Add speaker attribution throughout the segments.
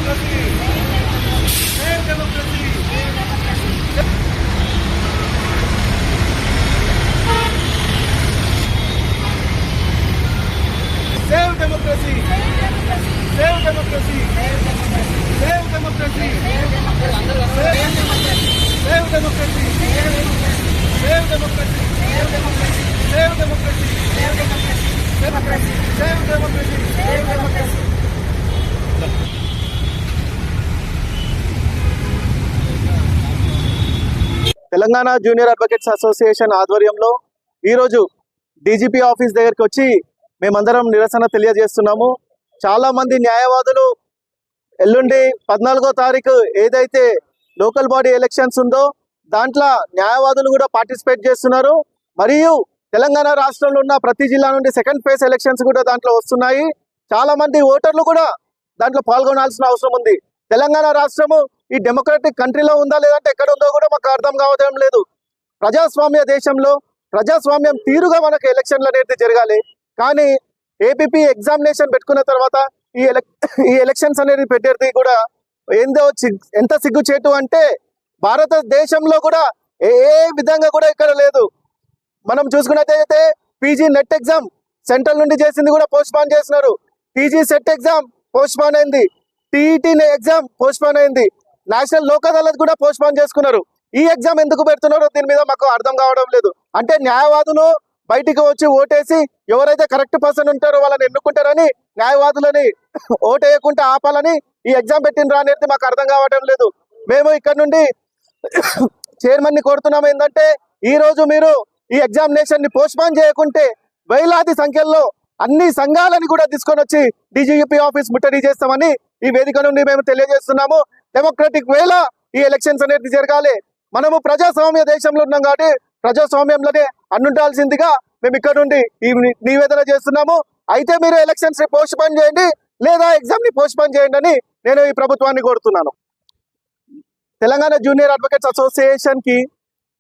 Speaker 1: democracy! Save democracy! Save democracy! Save democracy! Save democracy! Save democracy! Save democracy! Save democracy! Save democracy! Save democracy! Save democracy! Save democracy! Save democracy! Telangana junior advocates association ఆధ్వర్యంలో ఈరోజు DGP office దగ్గరికి వచ్చి మేమందరం నిరసన తెలియజేస్తున్నాము. చాలా మంది న్యాయవాదులు ఎల్లుండి 14వ తారీఖు ఏదైతే లోకల్ బాడీ ఎలక్షన్స్ ఉందో దాంట్లో న్యాయవాదులు కూడా పార్టిసిపేట్ చేస్తున్నారు. మరియు తెలంగాణ రాష్ట్రంలో ఉన్న ప్రతి జిల్లా నుండి సెకండ్ ఫేజ్ ఎలక్షన్స్ కూడా దాంట్లో వస్తున్నాయి. చాలా మంది ఓటర్లు కూడా దాంట్లో పాల్గొనాల్సిన అవసరం ఉంది. తెలంగాణ రాష్ట్రము ఈ డెమోక్రటిక్ కంట్రీలో ఉందా లేదంటే ఎక్కడ ఉందో కూడా మాకు అర్థం కావడం లేదు. ప్రజాస్వామ్య దేశంలో ప్రజాస్వామ్యం తీరుగా మనకు ఎలక్షన్లు అనేది జరగాలి. కానీ ఏపీపీ ఎగ్జామినేషన్ పెట్టుకున్న తర్వాత ఈ ఎలక్షన్స్ అనేది పెట్టేది కూడా ఎంత సిగ్గుచేటు అంటే భారతదేశంలో కూడా ఏ విధంగా కూడా ఇక్కడ లేదు. మనం చూసుకున్నట్టయితే పీజీ నెట్ ఎగ్జామ్ సెంట్రల్ నుండి చేసింది కూడా పోస్ట్ పోన్ చేస్తున్నారు. PG set exam post phone అయింది. టీఈటీ ఎగ్జామ్ పోస్ట్ పోన్ అయింది. నేషనల్ లోక్ అదాలత్ కూడా పోస్ట్ పోన్ చేసుకున్నారు. ఈ ఎగ్జామ్ ఎందుకు పెడుతున్నారో దీని మీద మాకు అర్థం కావడం లేదు. అంటే న్యాయవాదులు బయటికి వచ్చి ఓటేసి ఎవరైతే కరెక్ట్ పర్సన్ ఉంటారో వాళ్ళని ఎన్నుకుంటారని న్యాయవాదులని ఓటేయకుండా ఆపాలని ఈ ఎగ్జామ్ పెట్టినరా అనేది మాకు అర్థం కావడం లేదు. మేము ఇక్కడ నుండి చైర్మన్ ని కోరుతున్నాము ఏంటంటే ఈ రోజు మీరు ఈ ఎగ్జామినేషన్ ని పోస్ట్ పోన్ చేయకుంటే వేలాది సంఖ్యలో అన్ని సంఘాలని కూడా తీసుకొని వచ్చి డీజీపీ ఆఫీస్ ముట్టడి చేస్తామని ఈ వేదిక నుండి మేము తెలియజేస్తున్నాము. డెమోక్రటిక్ వేలా ఈ ఎలక్షన్స్ అనేది జరగాలి. మనము ప్రజాస్వామ్య దేశంలో ఉన్నాం కాబట్టి ప్రజాస్వామ్యంలోనే అన్నుండాల్సిందిగా మేము ఇక్కడ నుండి ఈ నివేదన చేస్తున్నాము. అయితే మీరు ఎలక్షన్స్ ని పోస్ట్ పోన్ చేయండి లేదా ఎగ్జామ్ ని పోస్ట్ పోన్ చేయండి అని నేను ఈ ప్రభుత్వాన్ని కోరుతున్నాను. తెలంగాణ జూనియర్ అడ్వకేట్స్ అసోసియేషన్ కి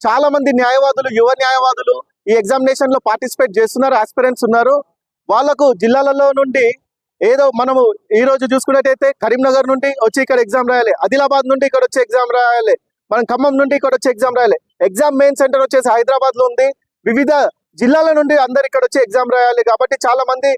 Speaker 1: చాలా మంది న్యాయవాదులు యువ న్యాయవాదులు ఈ ఎగ్జామినేషన్ లో పార్టిసిపేట్ చేస్తున్నారు. ఆస్పిరెంట్స్ ఉన్నారు. వాళ్లకు జిల్లాలలో నుండి ఏదో మనము ఈ రోజు చూసుకున్నట్టయితే కరీంనగర్ నుండి వచ్చి ఇక్కడ ఎగ్జామ్ రాయాలి, ఆదిలాబాద్ నుండి ఇక్కడ వచ్చి ఎగ్జామ్ రాయాలి, మనం ఖమ్మం నుండి ఇక్కడ వచ్చి ఎగ్జామ్ రాయాలి. ఎగ్జామ్ మెయిన్ సెంటర్ వచ్చేసి హైదరాబాద్ లో ఉంది. వివిధ జిల్లాల నుండి అందరు ఇక్కడ వచ్చి ఎగ్జామ్ రాయాలి. కాబట్టి చాలా మంది